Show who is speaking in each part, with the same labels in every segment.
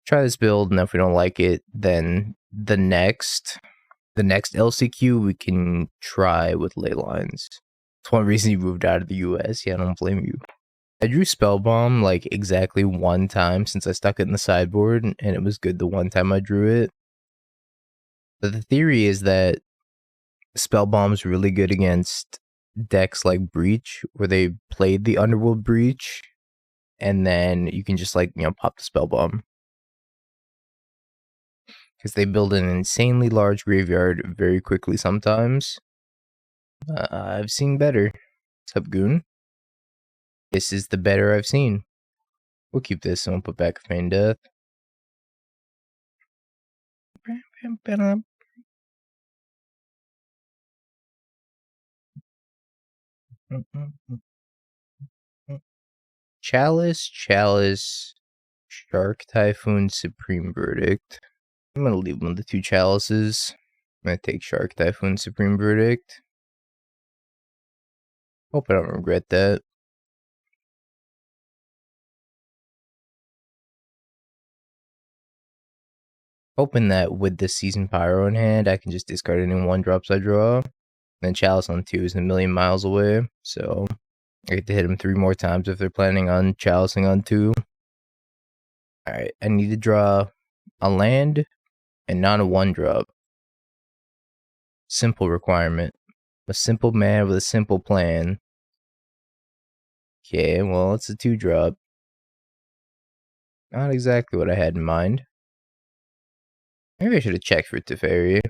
Speaker 1: Try this build, and if we don't like it, then the next LCQ we can try with ley lines. That's one reason you moved out of the US. Yeah, I don't blame you. I drew Spellbomb like exactly one time since I stuck it in the sideboard, and it was good the one time I drew it. But the theory is that Spellbomb's really good against decks like Breach, where they played the Underworld Breach, and then you can just like, you know, pop the Spellbomb. Because they build an insanely large graveyard very quickly sometimes. I've seen better. What's up, Goon? This is the better I've seen. We'll keep this and we'll put back a Feign Death. Chalice, Shark Typhoon, Supreme Verdict. I'm gonna leave one of the two chalices. I'm gonna take Shark Typhoon, Supreme Verdict. Hope I don't regret that. Hoping that with the Seasoned Pyro in hand, I can just discard any 1-drops I draw. And Chalice on 2 is a million miles away, so I get to hit them 3 more times if they're planning on chalicing on 2. Alright, I need to draw a land and not a 1-drop. Simple requirement. A simple man with a simple plan. Okay, well, it's a 2-drop. Not exactly what I had in mind. Maybe I should have checked for Teferi.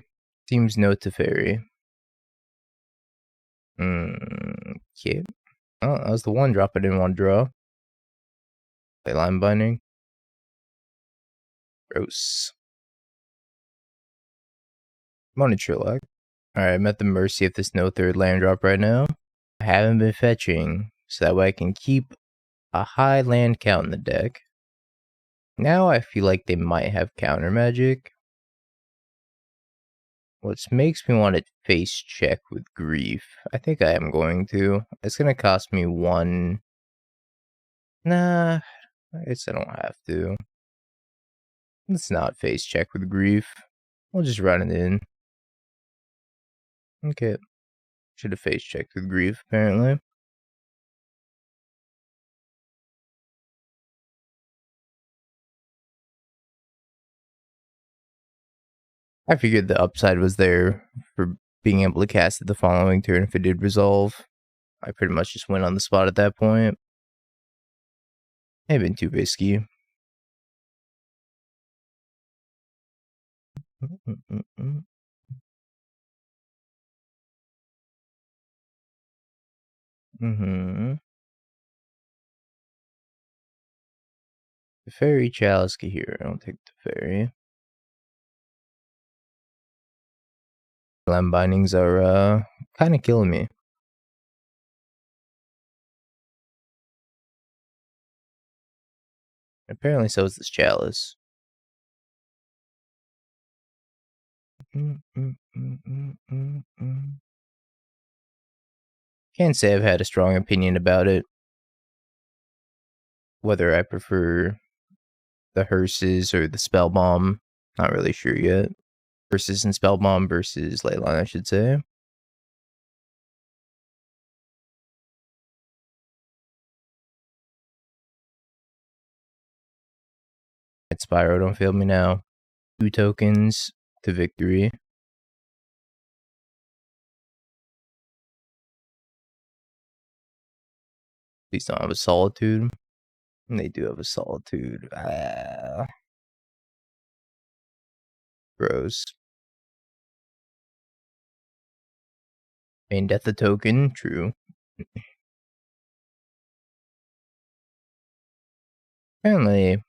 Speaker 1: Seems no Teferi. Okay. Oh, that was the 1-drop I didn't want to draw. Play Line Binding. Gross. I'm on a Tourach. Alright, I'm at the mercy of this no 3rd land drop right now. I haven't been fetching, so that way I can keep a high land count in the deck. Now I feel like they might have counter magic. What makes me want to face check with Grief. I think I am going to. It's going to cost me 1. Nah, I guess I don't have to. Let's not face check with Grief. We'll just run it in. Okay. Should have face checked with Grief, apparently. I figured the upside was there for being able to cast it the following turn if it did resolve. I pretty much just went on the spot at that point. May have been too risky. The Fairy Chalice here. I don't take the Fairy. Land bindings are kind of killing me. Apparently so is this Chalice. Can't say I've had a strong opinion about it. Whether I prefer the Hearses or the Spellbomb, not really sure yet. Hearses and Spellbomb versus Leyline, I should say. Spyro, don't fail me now. 2 tokens to victory. Please don't have a Solitude. And they do have a Solitude. Gross. Feign Death a token, true. Apparently,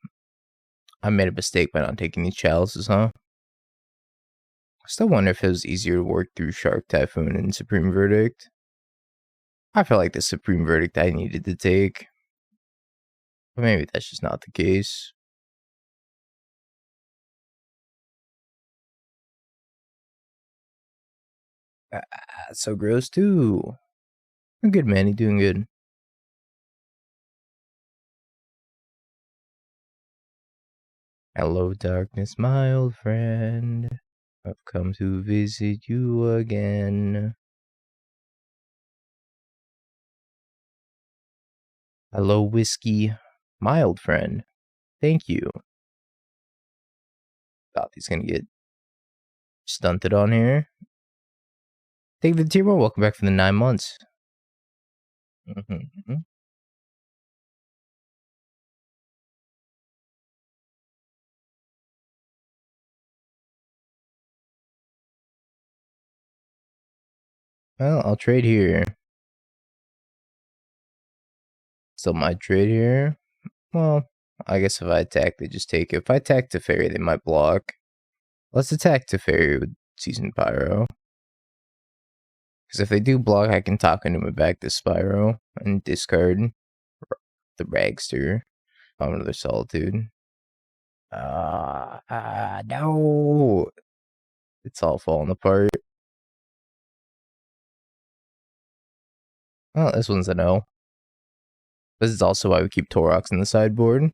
Speaker 1: I made a mistake by not taking these chalices, huh? I still wonder if it was easier to work through Shark Typhoon and Supreme Verdict. I feel like the Supreme Verdict I needed to take. But maybe that's just not the case. That's so gross too. I'm good, man. You're doing good. Hello, darkness, my old friend. I've come to visit you again. Hello, whiskey, my old friend. Thank you. Dauthi gonna get stunted on here. Thank you for the tier 1. Welcome back for the 9 months. Well, I'll trade here. Still might trade here. Well, I guess if I attack, they just take it. If I attack Teferi, they might block. Let's attack Teferi with Seasoned Pyro. Because if they do block, I can Takenuma back this Spyro and discard the Ragster. On another Solitude. No! It's all falling apart. Oh, this one's a no. This is also why we keep Tourach in the sideboard.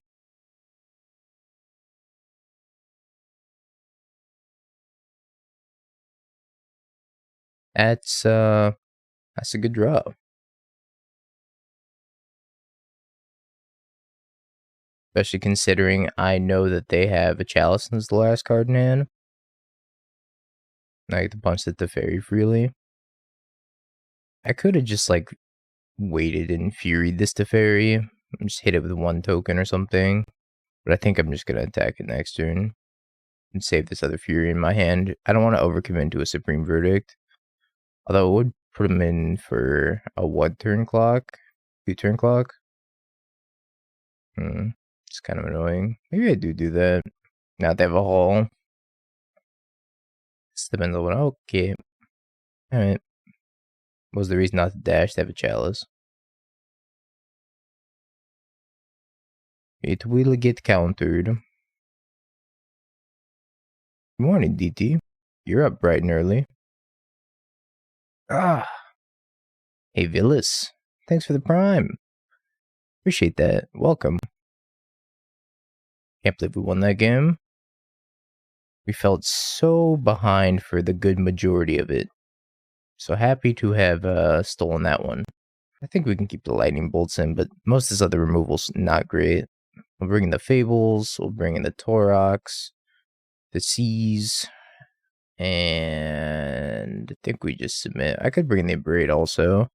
Speaker 1: That's a good draw. Especially considering I know that they have a Chalice as the last card in hand. I get to punch the Teferi freely. I could have just like waited and Furied this Teferi and just hit it with 1 token or something. But I think I'm just going to attack it next turn and save this other Fury in my hand. I don't want to overcommit to a Supreme Verdict. Although it would put him in for a 1 turn clock, 2 turn clock. It's kind of annoying. Maybe I do that. Now they have a haul. It's the middle one. Okay. Alright. What was the reason not to dash? To have a Chalice. It will get countered. Good morning, DT. You're up bright and early. Hey, Villas. Thanks for the prime. Appreciate that. Welcome. Can't believe we won that game. We felt so behind for the good majority of it. So happy to have stolen that one. I think we can keep the lightning bolts in, but most of this other removal's not great. We'll bring in the Fables, we'll bring in the Tourachs, the Seas, and I think we just submit. I could bring in the Abrade also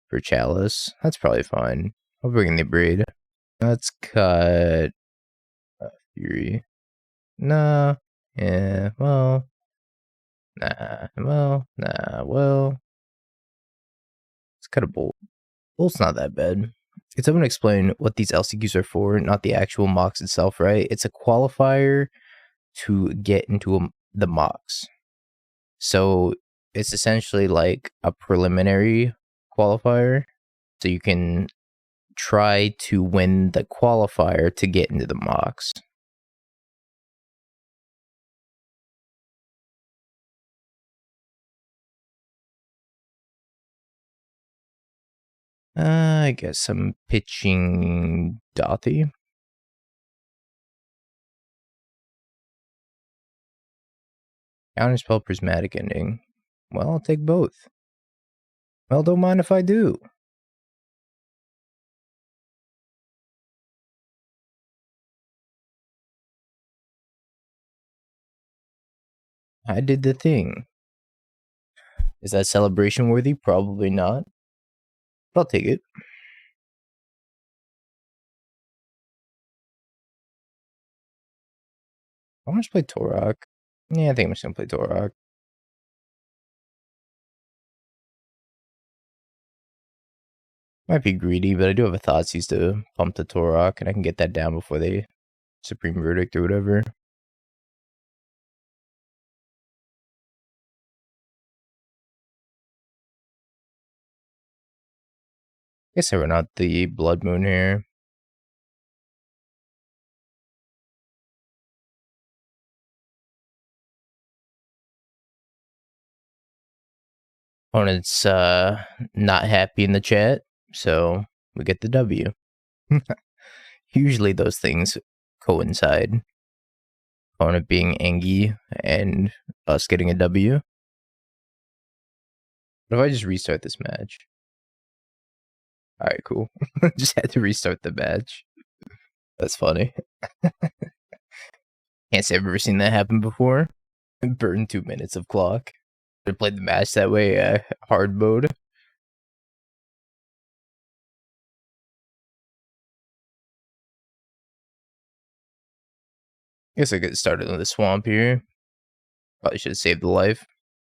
Speaker 1: for Chalice. That's probably fine. I'll bring in the Abrade. Let's cut Fury. Nah. Yeah, well. Nah, well. Nah, well. Let's cut a Bolt. Bolt's not that bad. Can someone explain what these LCQs are for? Not the actual mocks itself, right? It's a qualifier to get into the mocks. So it's essentially like a preliminary qualifier. So you can try to win the qualifier to get into the mocks. I guess I'm pitching Dauthi. Counterspell Prismatic Ending. Well, I'll take both. Well, don't mind if I do. I did the thing. Is that celebration worthy? Probably not. But I'll take it. I want to play Tourach. Yeah, I think I'm just going to play Tourach. Might be greedy, but I do have a Thoughtseize to pump the Tourach, and I can get that down before they Supreme Verdict or whatever. Guess I run out the Blood Moon here. Opponent's not happy in the chat, so we get the W. Usually those things coincide. Opponent being Engi and us getting a W. What if I just restart this match? Alright, cool. Just had to restart the match. That's funny. Can't say I've ever seen that happen before. Burn 2 minutes of clock. I played the match that way, hard mode. Guess I get started on the swamp here. Probably should have saved the life.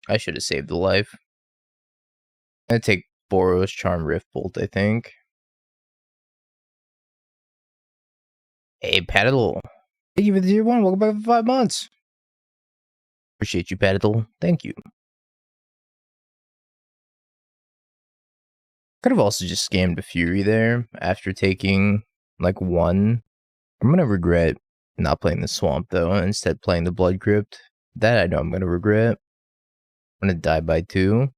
Speaker 1: I should have saved the life. I'm gonna take Boros Charm Rift Bolt, I think. Hey, Paddle. Thank you for the tier 1. Welcome back for 5 months. Appreciate you, Paddle. Thank you. Could have also just scammed a Fury there after taking like 1. I'm gonna regret not playing the Swamp though, and instead playing the Blood Crypt. That I know I'm gonna regret. I'm gonna die by 2.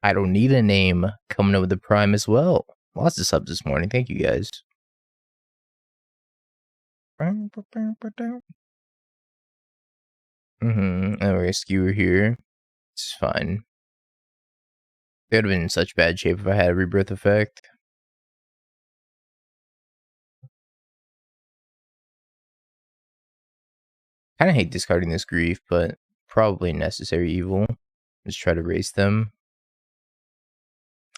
Speaker 1: I don't need a name. Coming up with the Prime as well. Lots of subs this morning. Thank you guys. And we're gonna skewer here. It's fine. They would have been in such bad shape if I had a rebirth effect. Kinda hate discarding this grief, but probably necessary evil. Just try to race them.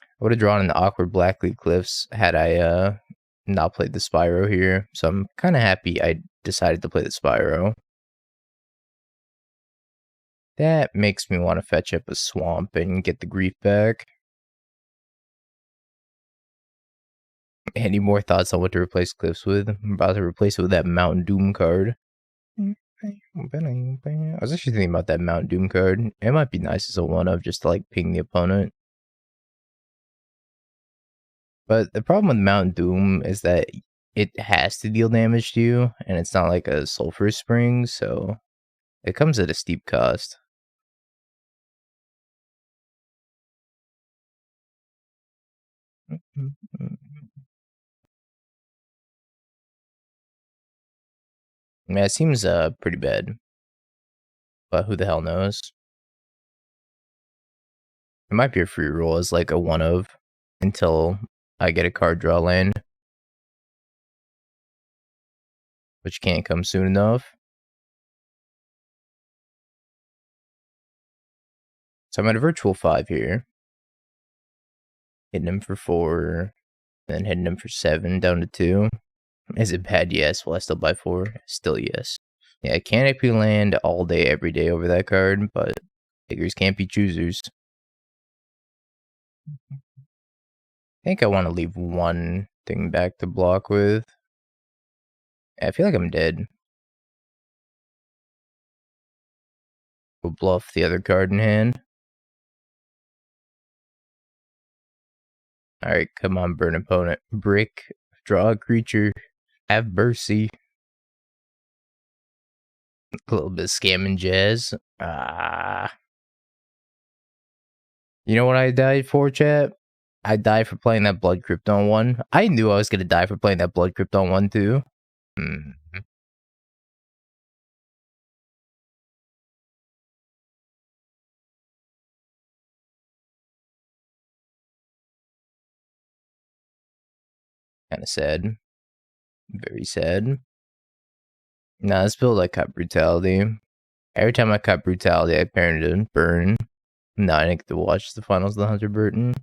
Speaker 1: I would have drawn in the awkward Blackcleave Cliffs had I not played the Spyro here. So I'm kinda happy I decided to play the Spyro. That makes me want to fetch up a swamp and get the grief back. Any more thoughts on what to replace Cliffs with? I'm about to replace it with that Mountain Doom card. I was actually thinking about that Mount Doom card. It might be nice as a one-of just to like ping the opponent. But the problem with Mount Doom is that it has to deal damage to you, and it's not like a Sulfur Spring, so it comes at a steep cost. Yeah, it seems pretty bad. But who the hell knows? It might be a free roll as like a one-of until I get a card draw land, which can't come soon enough. So I'm at a virtual 5 here. Hitting him for 4, then hitting him for 7, down to 2. Is it bad? Yes. Will I still buy 4? Still yes. Yeah, Canopy land all day, every day over that card, but figures can't be choosers. I think I want to leave one thing back to block with. I feel like I'm dead. We'll bluff the other card in hand. Alright, come on, burn opponent. Brick, draw a creature, have mercy. A little bit of scamming jazz. You know what I died for, chat? I died for playing that Blood Crypt on 1. I knew I was gonna die for playing that Blood Crypt on 1 too. Kinda sad. Very sad. Nah, this build I cut Brutality. Every time I cut Brutality, I parent it and burn. No, I didn't get to watch the finals of the Hunter Burton.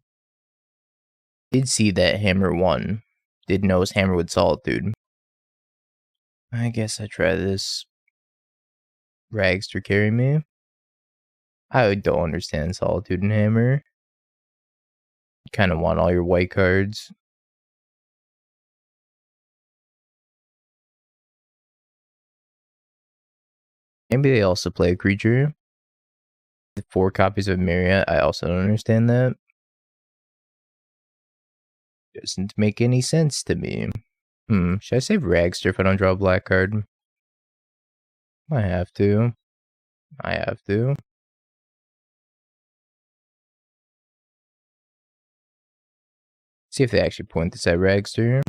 Speaker 1: Did see that Hammer won. Didn't know his Hammer would Solitude. I guess I try this. Rags to carry me. I don't understand Solitude and Hammer. You kind of want all your white cards. Maybe they also play a creature. The 4 copies of Myria, I also don't understand that. Doesn't make any sense to me. Should I save Ragster if I don't draw a black card? I have to. I have to. See if they actually point this at Ragster.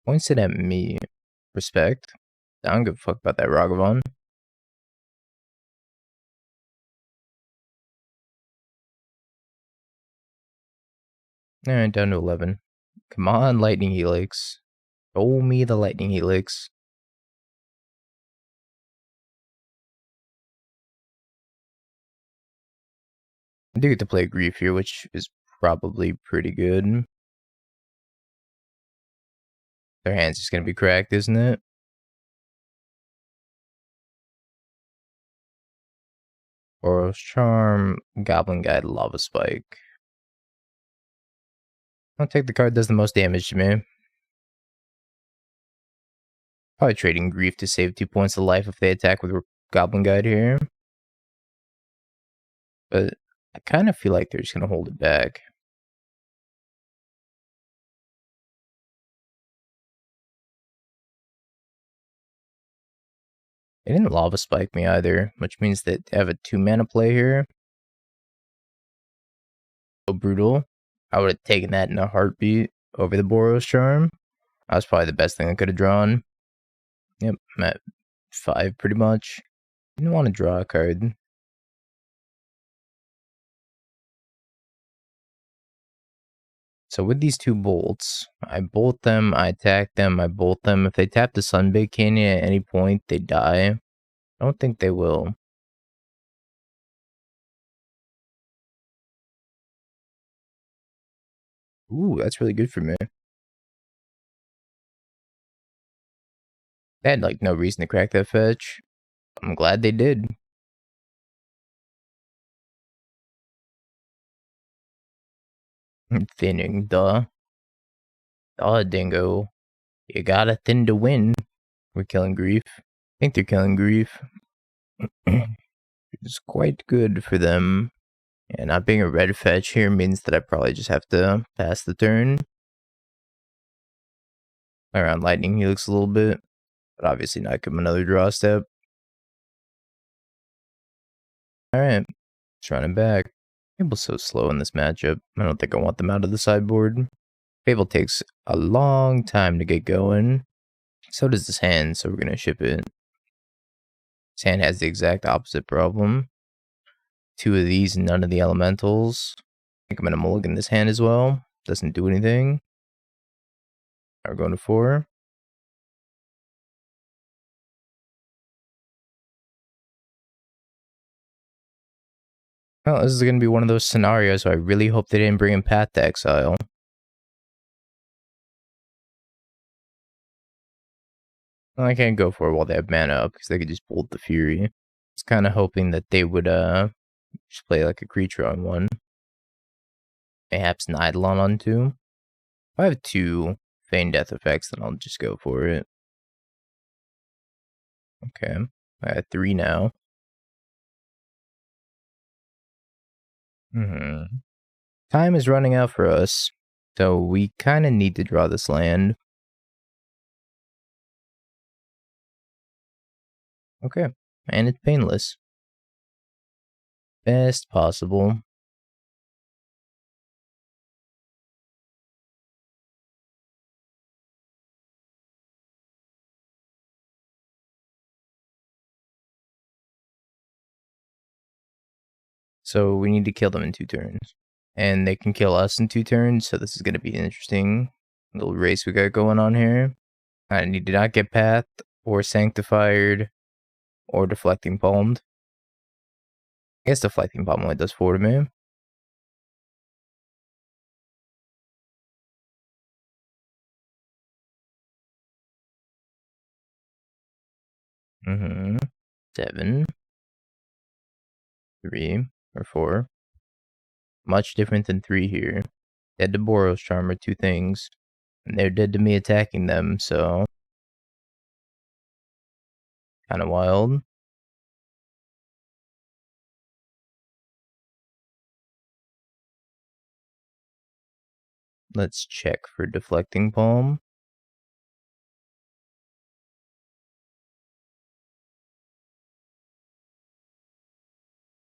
Speaker 1: Points it at me. Respect. I don't give a fuck about that Ragavan. Alright, down to 11. Come on, Lightning Helix. Show me the Lightning Helix. I do get to play Grief here, which is probably pretty good. Their hand's just gonna be cracked, isn't it? Boros Charm, Goblin Guide, Lava Spike. I'll take the card that does the most damage to me. Probably trading Grief to save 2 points of life if they attack with Goblin Guide here. But I kind of feel like they're just gonna hold it back. They didn't Lava Spike me either, which means that they have a 2-mana play here. So brutal. I would have taken that in a heartbeat over the Boros Charm. That was probably the best thing I could have drawn. Yep, I'm at 5 pretty much. Didn't want to draw a card. So with these 2 bolts, I bolt them, I attack them, I bolt them. If they tap the Sunbake Canyon at any point, they die. I don't think they will. Ooh, that's really good for me. They had like no reason to crack that fetch. I'm glad they did. Thinning, duh. Duh, dingo. You gotta thin to win. We're killing Grief. I think they're killing Grief. It's quite good for them. And not being a red fetch here means that I probably just have to pass the turn. Around Lightning Helix a little bit. But obviously not give him another draw step. Alright. Just running back. Fable's so slow in this matchup. I don't think I want them out of the sideboard. Fable takes a long time to get going. So does this hand, so we're going to ship it. This hand has the exact opposite problem. 2 of these and none of the elementals. I think I'm going to mulligan this hand as well. Doesn't do anything. Now we're going to 4. Well, this is going to be one of those scenarios where I really hope they didn't bring in Path to Exile. Well, I can't go for it while they have mana up, because they could just bolt the Fury. I was kind of hoping that they would just play like a creature on 1. Perhaps an Eidolon on 2. If I have 2 Feign Death effects, then I'll just go for it. Okay, I got 3 now. Time is running out for us, so we kind of need to draw this land. Okay, and it's painless. Best possible. So we need to kill them in 2 turns. And they can kill us in 2 turns, so this is going to be an interesting little race we got going on here. I need to not get Pathed, or Sanctified, or Deflecting Palmed. I guess Deflecting Palm only does 4 to me. Mm-hmm. 7. 3 or 4. Much different than 3 here. Dead to Boros Charm are 2 things. And they're dead to me attacking them, so kinda wild. Let's check for Deflecting Palm.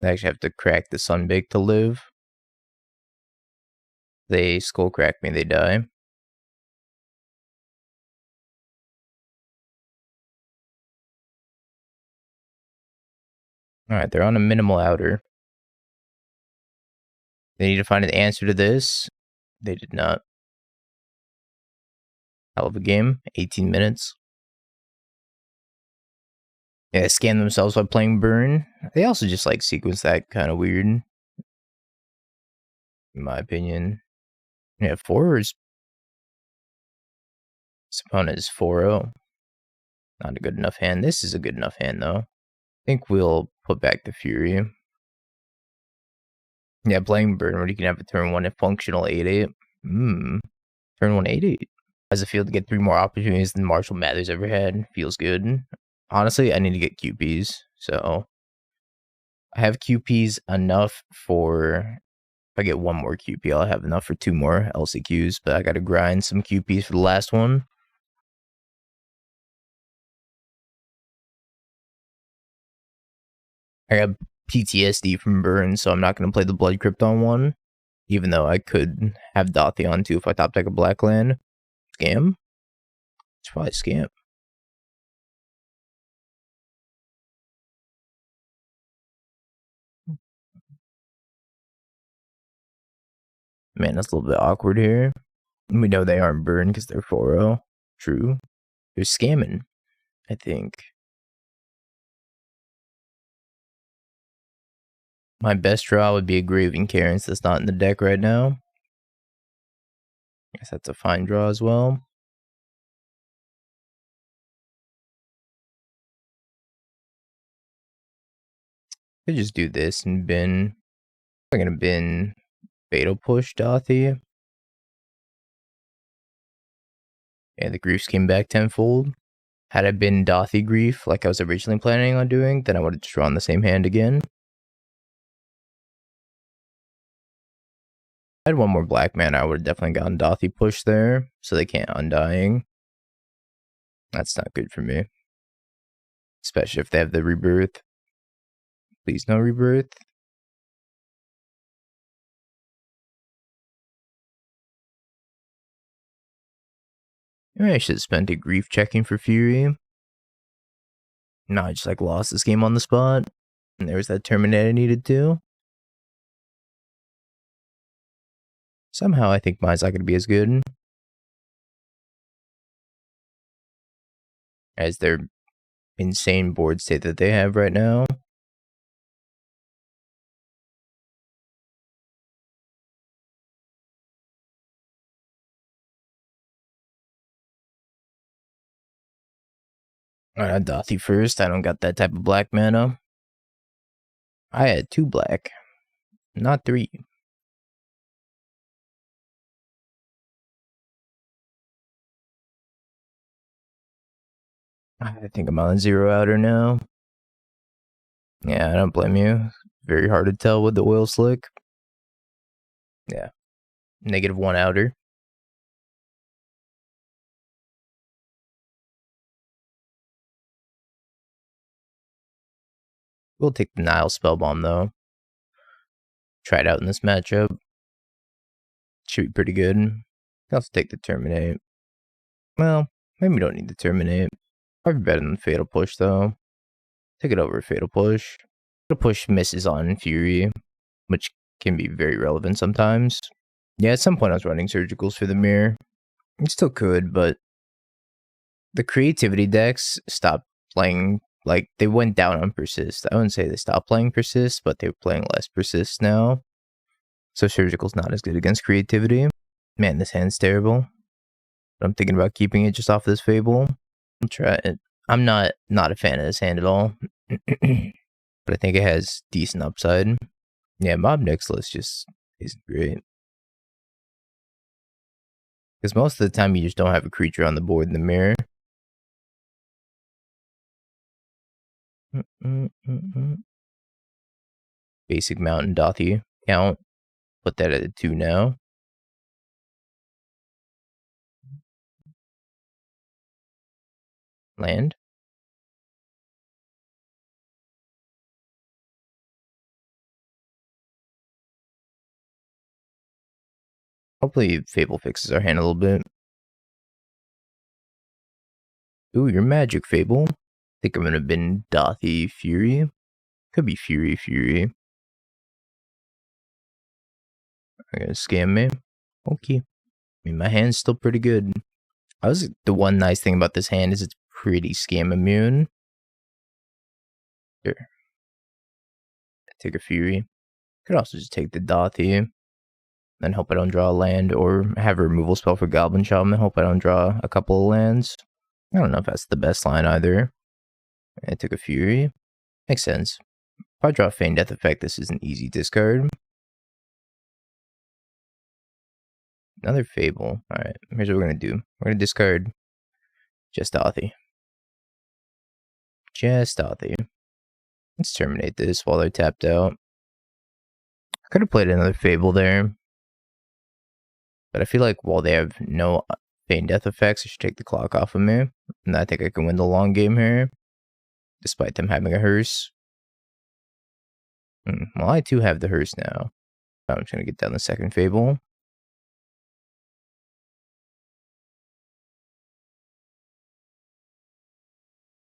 Speaker 1: I actually have to crack the Sunbake to live. They skull crack me, they die. Alright, they're on a minimal outer. They need to find an answer to this. They did not. Hell of a game. 18 minutes. Yeah, scam themselves by playing Burn. They also just like sequence that kind of weird. In my opinion. Yeah, 4 is... This opponent is 4-0. Not a good enough hand. This is a good enough hand, though. I think we'll put back the Fury. Yeah, playing Burn where you can have a turn 1 if functional 8-8. Turn 1 8-8. Has a field to get 3 more opportunities than Marshall Mathers ever had. Feels good. Honestly, I need to get QPs. So I have QPs enough for... If I get 1 more QP, I'll have enough for 2 more LCQs. But I gotta grind some QPs for the last one. I got PTSD from Burn, so I'm not going to play the Blood Crypt on 1. Even though I could have Dauthi on 2 if I top deck a black land. Scam? It's probably scam. Man, that's a little bit awkward here. We know they aren't Burn because they're 4-0. True. They're scamming, I think. My best draw would be a Graven Cairns that's not in the deck right now. Guess that's a fine draw as well. Could just do this and bin. I'm gonna bin Fatal Push Dauthi. Yeah, the Griefs came back tenfold. Had I been Dauthi Grief like I was originally planning on doing, then I would have just drawn the same hand again. I had 1 more black mana, I would have definitely gotten Dauthi Push there, so they can't Undying. That's not good for me. Especially if they have the Rebirth. Please no Rebirth. Maybe I should have spent a Grief checking for Fury. No, I just like lost this game on the spot. And there was that Terminate I needed to. Somehow I think mine's not going to be as good as their insane board state that they have right now. Alright, Dauthi first. I don't got that type of black mana. I had 2 black, not 3. I think I'm on 0 outer now. Yeah, I don't blame you. Very hard to tell with the oil slick. Yeah. -1 outer. We'll take the Nihil Spellbomb though. Try it out in this matchup. Should be pretty good. I'll also take the Terminate. Well, maybe we don't need the Terminate. Probably better than the Fatal Push though. Take it over Fatal Push. Fatal Push misses on Fury, which can be very relevant sometimes. Yeah, at some point I was running Surgicals for the Mirror. It still could, but the creativity decks stopped playing, like, they went down on Persist. I wouldn't say they stopped playing Persist, but they're playing less Persist now. So Surgical's not as good against creativity. Man, this hand's terrible. I'm thinking about keeping it just off this Fable. I'll try it. I'm not a fan of this hand at all. But I think it has decent upside. Yeah, Mob Decklist just isn't great. Because most of the time you just don't have a creature on the board in the Mirror. Basic Mountain Dauthi count. Put that at a 2 now. Land. Hopefully Fable fixes our hand a little bit. Ooh, your magic, Fable. Think I'm gonna bin Dauthi Fury. Could be Fury. Are gonna scam me? Okay. I mean, my hand's still pretty good. The one nice thing about this hand is it's pretty scam immune. Here. Take a Fury. Could also just take the Dauthi. Then hope I don't draw a land, or have a removal spell for Goblin Shaman. Hope I don't draw a couple of lands. I don't know if that's the best line either. I took a Fury. Makes sense. If I draw a Feign Death effect, this is an easy discard. Another Fable. Alright, here's what we're going to do. We're going to discard just Dauthi. Let's terminate this while they're tapped out. I could have played another Fable there. But I feel like while they have no Feign Death effects, I should take the clock off of me. And I think I can win the long game here. Despite them having a hearse. Well, I too have the hearse now. I'm just going to get down the second Fable.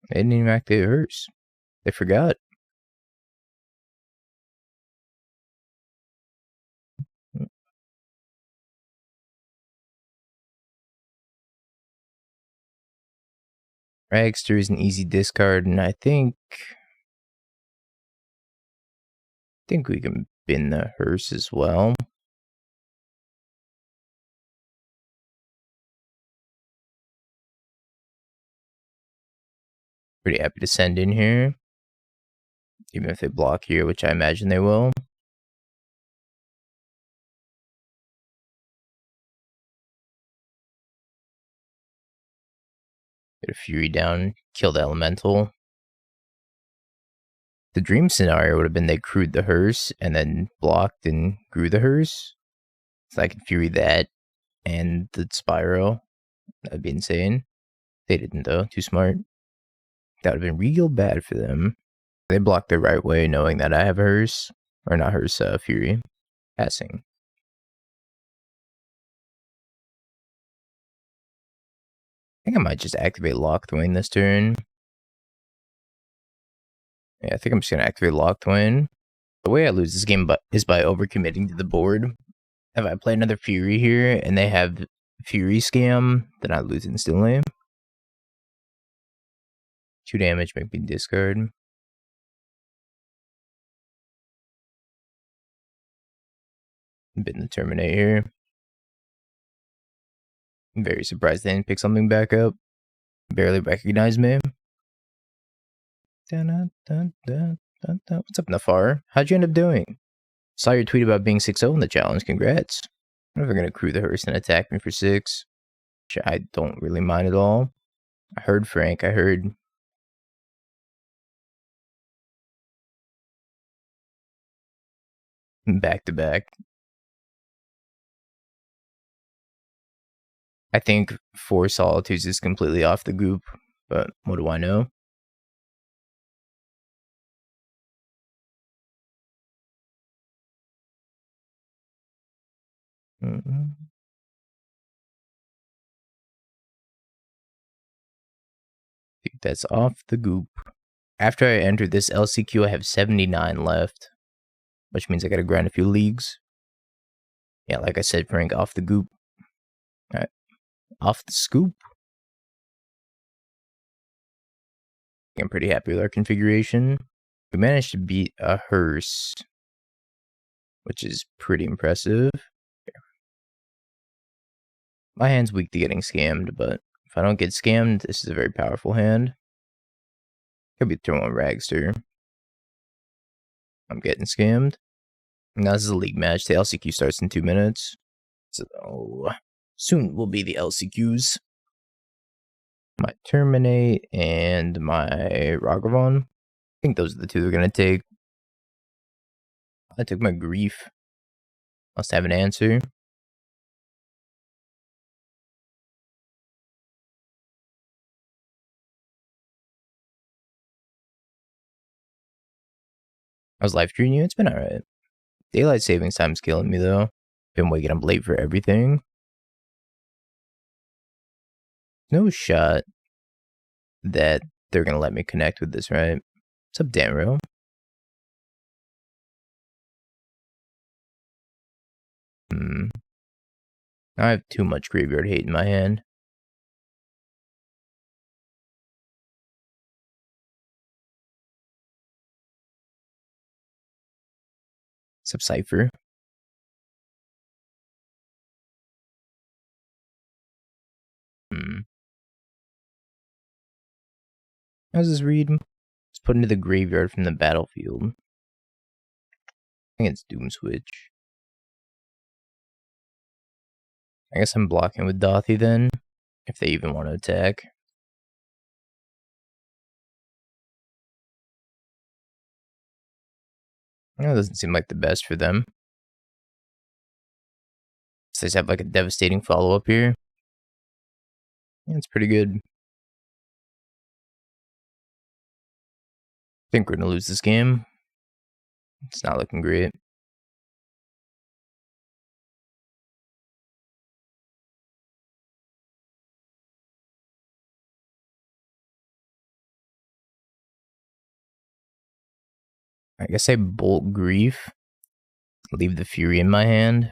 Speaker 1: They didn't even activate hearse. They forgot. Ragster is an easy discard, and I think we can bin the hearse as well. Pretty happy to send in here. Even if they block here, which I imagine they will. Get a Fury down, kill the Elemental. The dream scenario would have been they crewed the hearse and then blocked and grew the hearse. So I could Fury that and the Spyro. That would be insane. They didn't though, too smart. That would have been real bad for them. They blocked the right way knowing that I have hearse. Or not hearse, Fury. Passing. I think I might just activate Locthwain this turn. Yeah, I think I'm just going to activate Locthwain. The way I lose this game is by overcommitting to the board. If I play another Fury here and they have Fury Scam, then I lose instantly. 2 damage, make me discard. Bin the Terminate here. I'm very surprised they didn't pick something back up. Barely recognize me. What's up, Nafar? How'd you end up doing? Saw your tweet about being 6-0 in the challenge. Congrats. I'm never gonna crew the hearse and attack me for 6. Which I don't really mind at all. I heard Frank. I heard. Back to back. I think 4 Solitudes is completely off the goop, but what do I know? I think that's off the goop. After I enter this LCQ, I have 79 left, which means I gotta grind a few leagues. Yeah, like I said, Frank, off the goop. Alright, off the scoop. I'm pretty happy with our configuration. We managed to beat a hearse, which is pretty impressive. My hand's weak to getting scammed, but if I don't get scammed, this is a very powerful hand. Could be turn 1 Ragster. I'm getting scammed. Now this is a league match. The LCQ starts in 2 minutes. So soon will be the LCQs. My Terminate and my Ragavan. I think those are the 2 they're going to take. I took my Grief. Must have an answer. I was live streaming you. It's been alright. Daylight savings time's killing me though. Been waking up late for everything. No shot that they're gonna let me connect with this, right? What's up, Danro? I have too much graveyard hate in my hand. What's up, Cypher? How's this read? It's put into the graveyard from the battlefield. I think it's Doom Switch. I guess I'm blocking with Dauthi then, if they even want to attack. That doesn't seem like the best for them. So they just have like a devastating follow-up here. Yeah, it's pretty good. I think we're going to lose this game. It's not looking great. I guess I bolt Grief. Leave the Fury in my hand.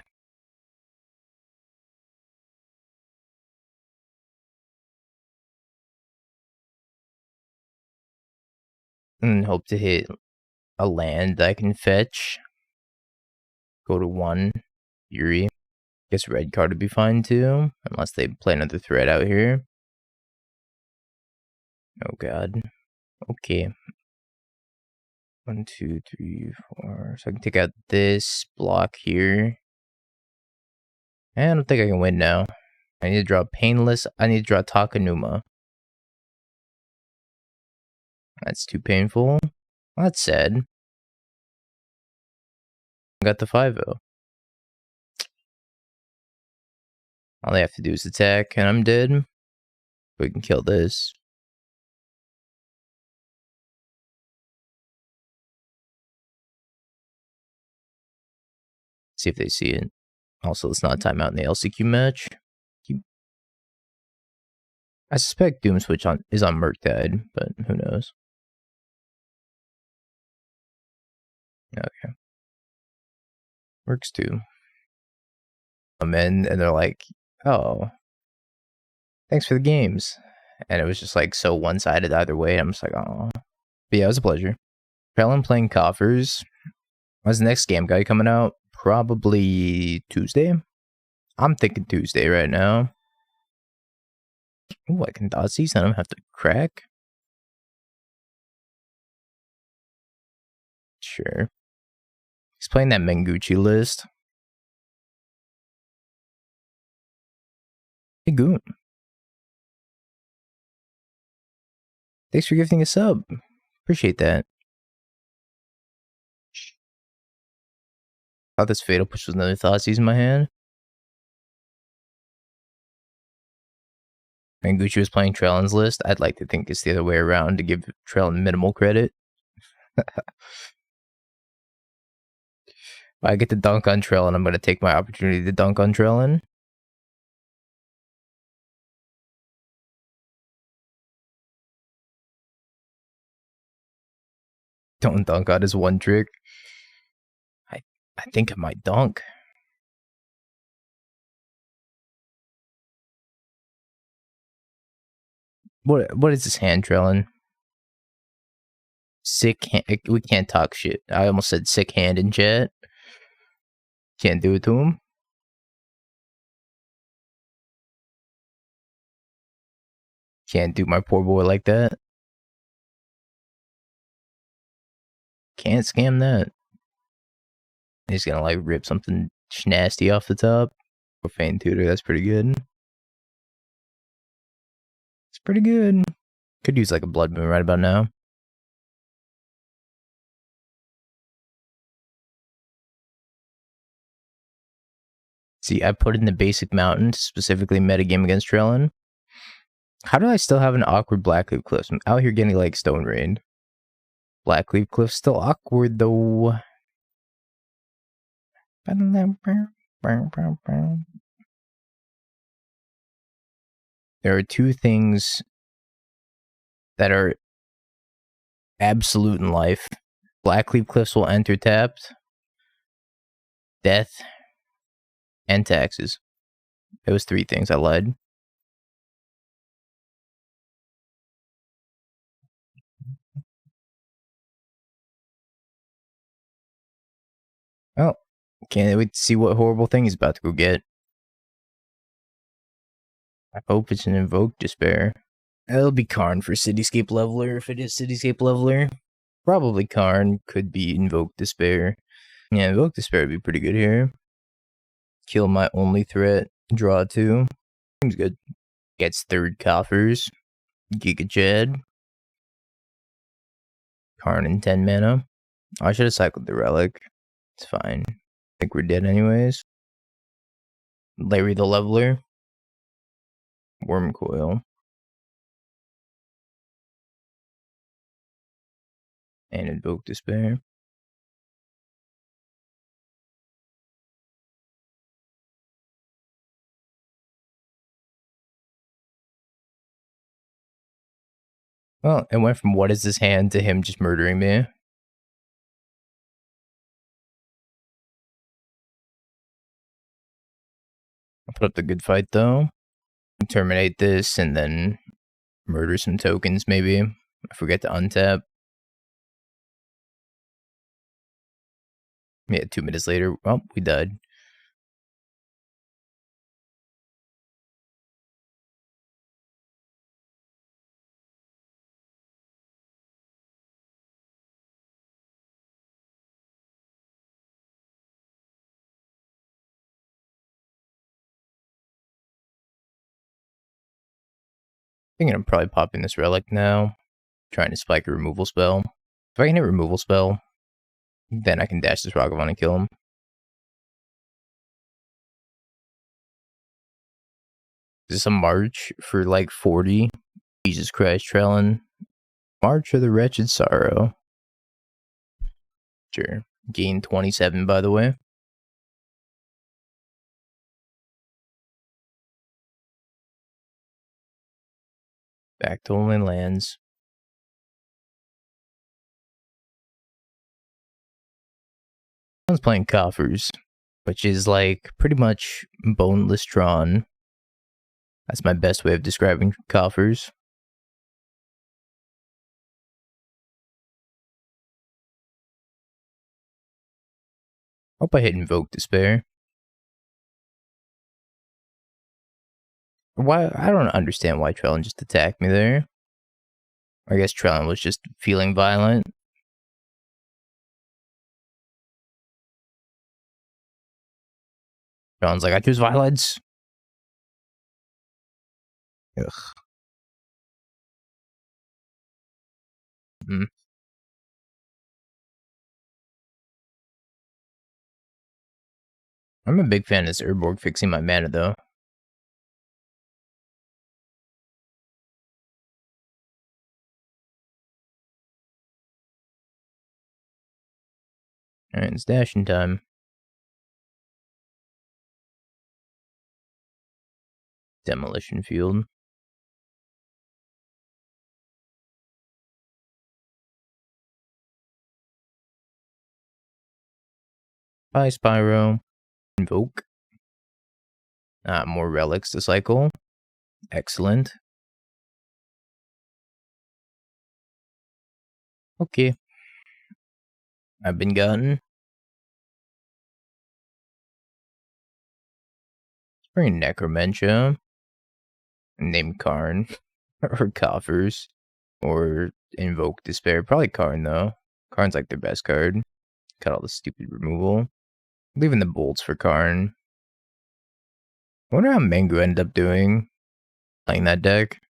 Speaker 1: And hope to hit a land that I can fetch. Go to 1. Fury. Guess red card would be fine too. Unless they play another threat out here. Oh god. Okay. 1, 2, 3, 4. So I can take out this block here. And I don't think I can win now. I need to draw Painless. I need to draw Takenuma. That's too painful. That's sad. I got the 5-0. All they have to do is attack, and I'm dead. We can kill this. See if they see it. Also, it's not a timeout in the LCQ match. I suspect Doom Switch is on Murktide, but who knows? Okay. Works too. And they're like, oh, thanks for the games. And it was just like so one-sided either way. I'm just like, oh. But yeah, it was a pleasure. Trellin playing Coffers. When's the next game guy coming out? Probably Tuesday. I'm thinking Tuesday right now. Ooh, I can Thoughtseize. I don't have to crack. Sure. He's playing that Menguchi list. Hey, Goon. Thanks for gifting a sub. Appreciate that. Thought this Fatal Push was another Thoughtseize in my hand. Menguchi was playing Trellin's list. I'd like to think it's the other way around to give Trellin minimal credit. If I get to dunk on Trellin, I'm going to take my opportunity to dunk on Trellin. Don't dunk on his one trick. I think I might dunk. What is this hand, Trellin? Sick hand. We can't talk shit. I almost said sick hand in chat. Can't do it to him. Can't do my poor boy like that. Can't scam that. He's gonna like rip something nasty off the top. Profane Tutor, that's pretty good. It's pretty good. Could use like a Blood Moon right about now. See, I put in the basic mountain to specifically metagame against Trellin. How do I still have an awkward Blackcleave Cliffs? I'm out here getting like Stone Rained. Blackcleave Cliffs still awkward though. There are two things that are absolute in life. Blackcleave Cliffs will enter tapped. Death. And taxes. It was three things. I lied. Oh, can't wait to see what horrible thing he's about to go get. I hope it's an Invoke Despair. It'll be Karn for Cityscape Leveler if it is Cityscape Leveler. Probably Karn, could be Invoke Despair. Yeah, Invoke Despair would be pretty good here. Kill my only threat, draw 2. Seems good. Gets third coffers. Giga Jed. Karn and 10 mana. I should have cycled the Relic. It's fine. I think we're dead anyways. Larry the Leveler. Wormcoil. And Invoke Despair. Well, it went from what is this hand to him just murdering me. I'll put up the good fight though. Terminate this and then murder some tokens maybe. I forget to untap. Yeah, 2 minutes later. Oh, we died. Thinking I'm probably popping this relic now. Trying to spike a removal spell. If I can hit removal spell, then I can dash this Ragavan and kill him. Is this a March for like 40? Jesus Christ, Trellin. March of the Wretched Sorrow. Sure. Gain 27, by the way. Back to only lands. One's playing coffers, which is like pretty much boneless drawn. That's my best way of describing coffers. Hope I hit Invoke Despair. Why? I don't understand why Trellin just attacked me there. I guess Trellin was just feeling violent. Trellin's like, I choose violence. Ugh. I'm a big fan of this Urborg fixing my mana though. Alright, it's dashing time. Demolition Field. Bye, Spyro. Invoke. More relics to cycle. Excellent. Okay. I've been gotten. Let's bring Necromentia. Name Karn. Or Coffers. Or Invoke Despair. Probably Karn though. Karn's like their best card. Got all the stupid removal. Leaving the bolts for Karn. I wonder how Mengu ended up doing playing that deck.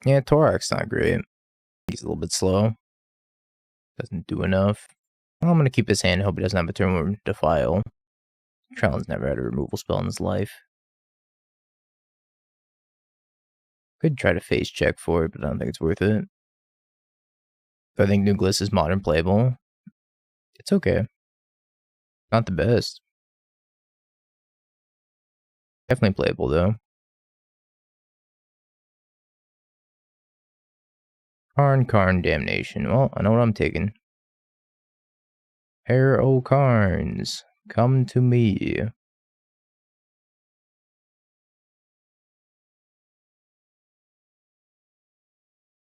Speaker 1: Yeah, Tourach's not great. He's a little bit slow. Doesn't do enough. Well, I'm gonna keep his hand. Hope he doesn't have a turn where Defile. Trellin's never had a removal spell in his life. Could try to face check for it, but I don't think it's worth it. I think Nucleus is modern playable. It's okay. Not the best. Definitely playable though. Karn Damnation. Well, I know what I'm taking. Pair o' Karns, come to me.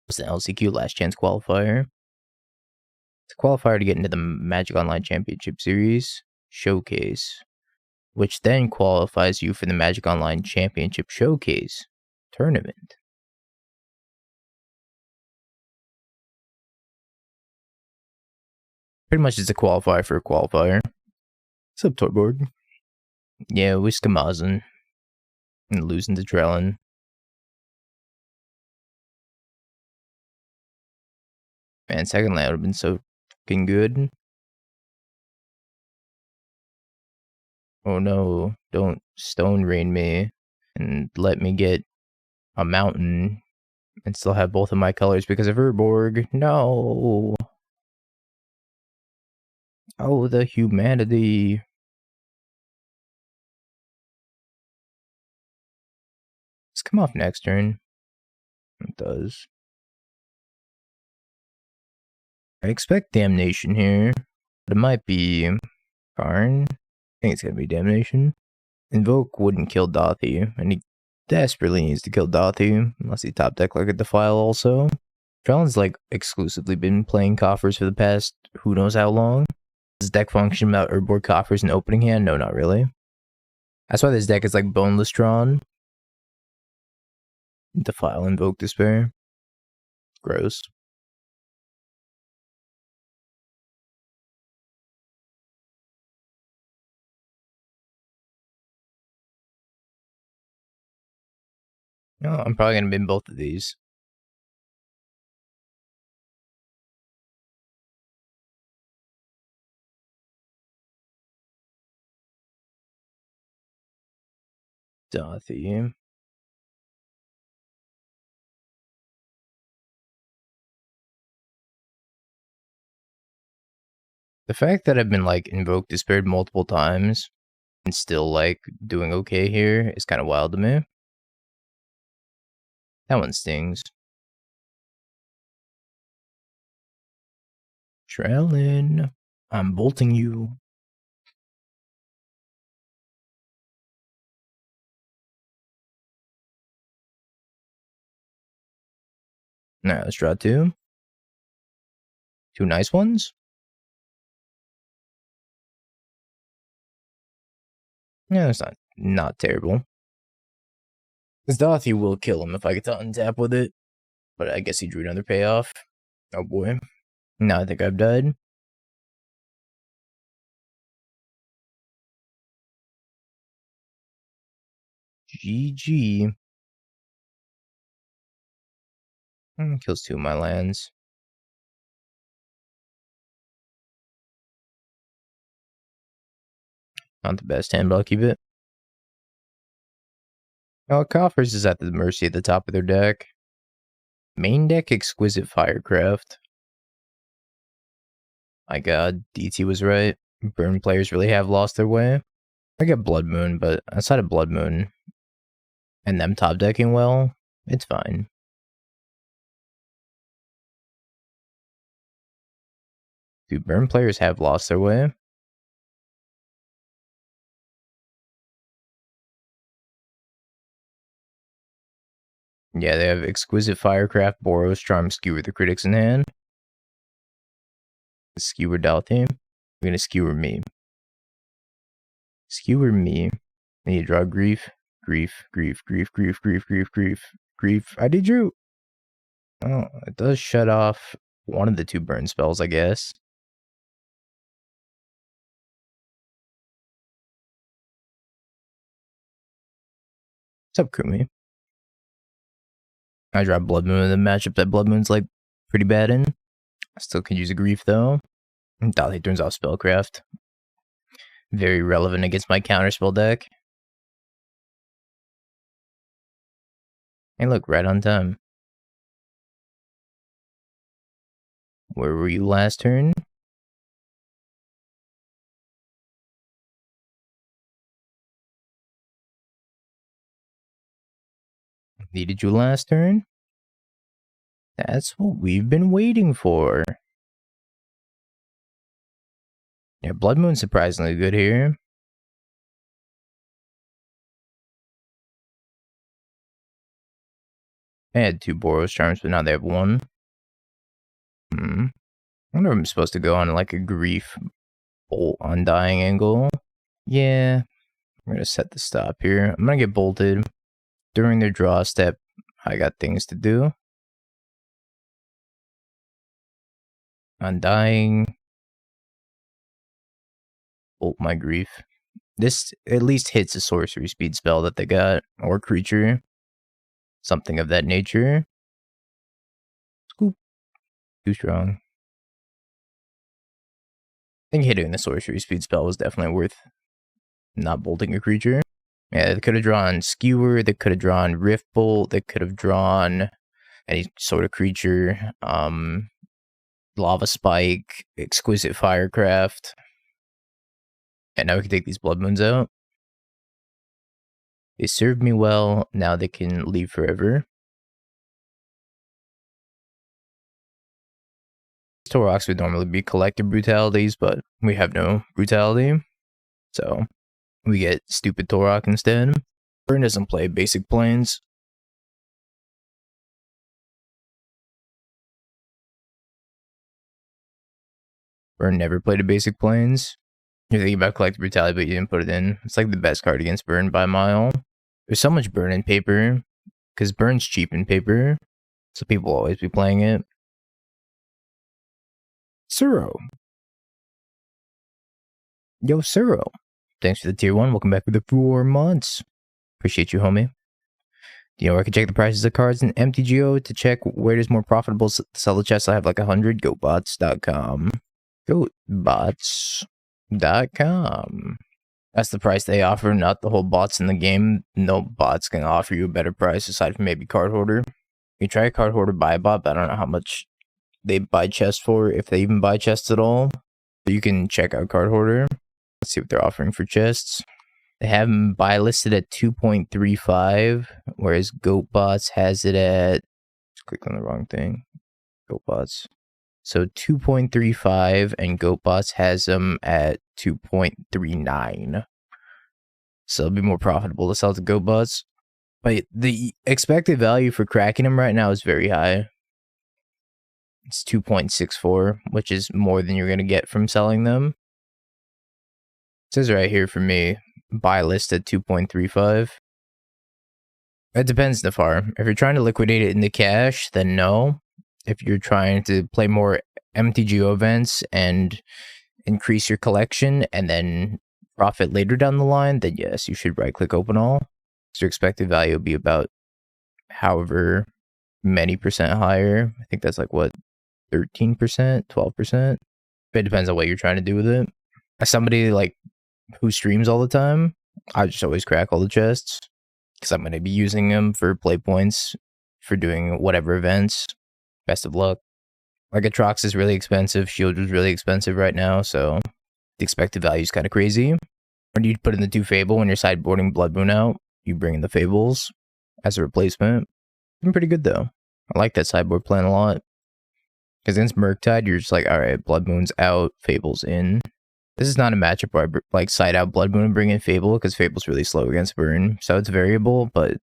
Speaker 1: It's an LCQ Last Chance qualifier. It's a qualifier to get into the Magic Online Championship Series Showcase, which then qualifies you for the Magic Online Championship Showcase Tournament. Pretty much it's a qualifier for a qualifier. What's up, Tourboard? Yeah, we skamazing and losing to Trellin. Man, second land would have been so fucking good. Oh no, don't stone rain me and let me get a mountain and still have both of my colors because of Urborg. No. Oh, the humanity. Let's come off next turn. It does. I expect Damnation here, but it might be Karn. I think it's gonna be Damnation. Invoke wouldn't kill Dauthi, and he desperately needs to kill Dauthi, unless he top deck like a Defile also. Trellin's like exclusively been playing coffers for the past who knows how long. Does deck function without Urborg coffers and opening hand? No, not really. That's why this deck is like Boneless Drawn. Defile, Invoke, Despair. Gross. No, I'm probably gonna bin both of these. Dauthi. The fact that I've been like Invoke Despaired multiple times and still like doing okay here is kind of wild to me. That one stings. Trellin, I'm bolting you. Now let's draw two. Two nice ones. Yeah, it's not terrible. This Dauthi will kill him if I get to untap with it. But I guess he drew another payoff. Oh boy. Now I think I've died. GG. Kills two of my lands. Not the best hand, but I'll keep it. Oh, Coffers is at the mercy at the top of their deck. Main deck, Exquisite Firecraft. My god, DT was right. Burn players really have lost their way. I get Blood Moon, but outside of Blood Moon and them top decking well, it's fine. Dude, burn players have lost their way. Yeah, they have Exquisite Firecraft, Boros, Charm, Skewer the critics in hand. Skewer Dauthi. You're gonna skewer me. Skewer me. And you draw Grief. Grief. I did you. Oh, it does shut off one of the two burn spells, I guess. What's up, Kumi? I draw Blood Moon in the matchup that Blood Moon's like pretty bad in. I still could use a Grief though. Dauthi turns off Spellcraft. Very relevant against my counterspell deck. Hey, look, right on time. Where were you last turn? Needed you last turn? That's what we've been waiting for. Yeah, Blood Moon's surprisingly good here. They had 2 Boros Charms, but now they have 1. I wonder if I'm supposed to go on like a Grief Bolt Undying angle. Yeah, I'm gonna set the stop here. I'm gonna get bolted. During their draw step, I got things to do. Undying. Bolt my Grief. This at least hits a sorcery speed spell that they got, or creature. Something of that nature. Scoop. Too strong. I think hitting the sorcery speed spell was definitely worth not bolting a creature. Yeah, they could have drawn Skewer, they could have drawn Rift Bolt, they could have drawn any sort of creature. Lava Spike, Exquisite Firecraft. And now we can take these Blood Moons out. They served me well, now they can leave forever. Tourachs would normally be collective brutalities, but we have no brutality. So we get stupid Tourach instead. Burn doesn't play basic planes. Burn never played a basic planes. You're thinking about collective brutality, but you didn't put it in. It's like the best card against Burn by a mile. There's so much Burn in paper, because Burn's cheap in paper, so people will always be playing it. Suro. Yo, Suro. Thanks for the tier 1. Welcome back for the 4 months. Appreciate you, homie. You know where I can check the prices of cards in MTGO to check where it is more profitable to sell the chests? I have like 100. Goatbots.com. Goatbots.com. That's the price they offer, not the whole bots in the game. No bots can offer you a better price aside from maybe Card Hoarder. You try a Card Hoarder buy bot, but I don't know how much they buy chests for, if they even buy chests at all. So you can check out Card Hoarder. Let's see what they're offering for chests. They have them buy listed at 2.35, whereas Goatbots has it at, just click on the wrong thing. Goatbots. So 2.35, and Goatbots has them at 2.39. So it'll be more profitable to sell to Goatbots. But the expected value for cracking them right now is very high. It's 2.64, which is more than you're going to get from selling them. It says right here for me, buy list at 2.35. It depends, Nafar. If you're trying to liquidate it into cash, then no. If you're trying to play more MTGO events and increase your collection and then profit later down the line, then yes, you should right-click open all. So your expected value will be about however many percent higher. I think that's like what, 13%, 12%? It depends on what you're trying to do with it. As somebody like who streams all the time, I just always crack all the chests because I'm going to be using them for play points for doing whatever events. Best of luck. Like Atrox is really expensive, Shield is really expensive right now, so the expected value is kind of crazy. When you put in the 2 Fable when you're sideboarding Blood Moon out, you bring in the Fables as a replacement. It's been pretty good though. I like that sideboard plan a lot. Because against Murktide, you're just like, alright, Blood Moon's out, Fable's in. This is not a matchup where I like side out Blood Moon and bring in Fable, because Fable's really slow against Burn. So it's variable, but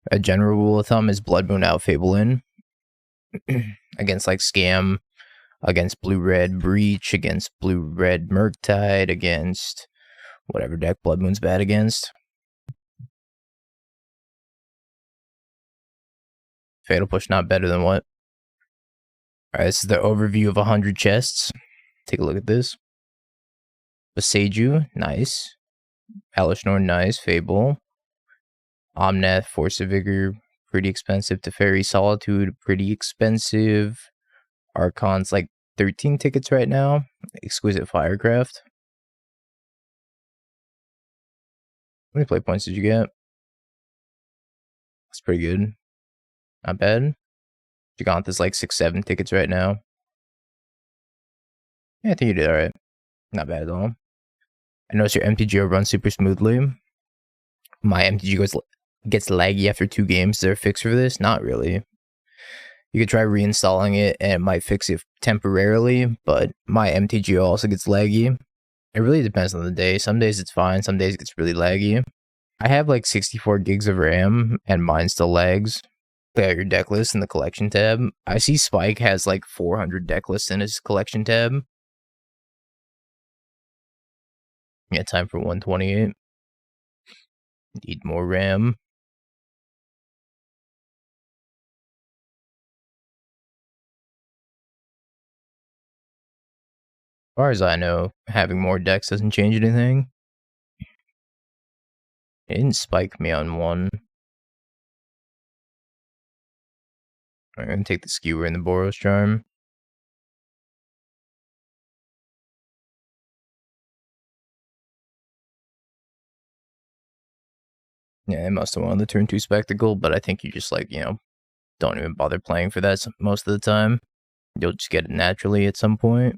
Speaker 1: a general rule of thumb is Blood Moon out, Fable in. Against like Scam, against Blue-Red Breach, against Blue-Red Murktide, against whatever deck Blood Moon's bad against. Fatal Push not better than what? Alright, this is the overview of 100 chests. Take a look at this. Beseju, nice. Alishnor, nice. Fable. Omnath, Force of Vigor, pretty expensive. Teferi, Solitude, pretty expensive. Archon's like 13 tickets right now. Exquisite Firecraft. How many play points did you get? That's pretty good. Not bad. Gigantha's like 6-7 tickets right now. Yeah, I think you did alright. Not bad at all. I noticed your MTGO runs super smoothly. My MTGO is gets laggy after 2 games. Is there a fix for this? Not really. You could try reinstalling it and it might fix it temporarily, but my MTGO also gets laggy. It really depends on the day. Some days it's fine, some days it gets really laggy. I have like 64 gigs of RAM and mine still lags. Play out your deck list in the collection tab. I see Spike has like 400 deck lists in his collection tab. Yeah, time for 128. Need more RAM. As far as I know, having more decks doesn't change anything. It didn't spike me on one. I'm gonna take the Skewer and the Boros Charm. Yeah, it must have won the turn 2 Spectacle, but I think you just, like, you know, don't even bother playing for that most of the time. You'll just get it naturally at some point.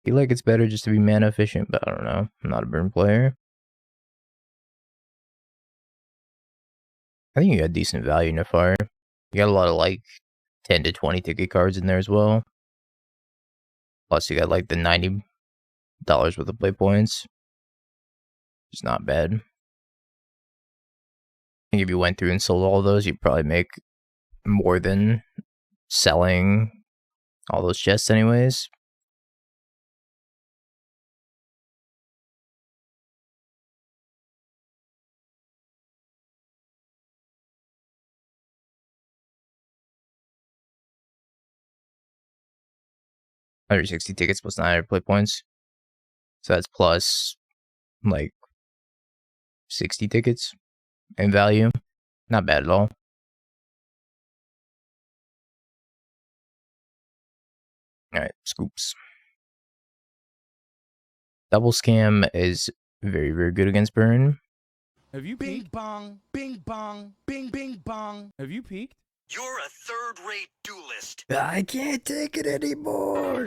Speaker 1: I feel like it's better just to be mana efficient, but I don't know. I'm not a burn player. I think you got decent value, Nefar. You got a lot of, like, 10 to 20 ticket cards in there as well. Plus, you got, like, the $90 worth of play points. It's not bad. I think if you went through and sold all those, you'd probably make more than selling all those chests anyways. $160 tickets plus 900 play points. So that's plus, like, 60 tickets in value. Not bad at all. Alright, scoops. Double Scam is very, very good against burn.
Speaker 2: Have you peeked? Bing bong, bing bong, bing bing bong. Have you peeked?
Speaker 3: You're a third-rate duelist.
Speaker 1: I can't take it anymore.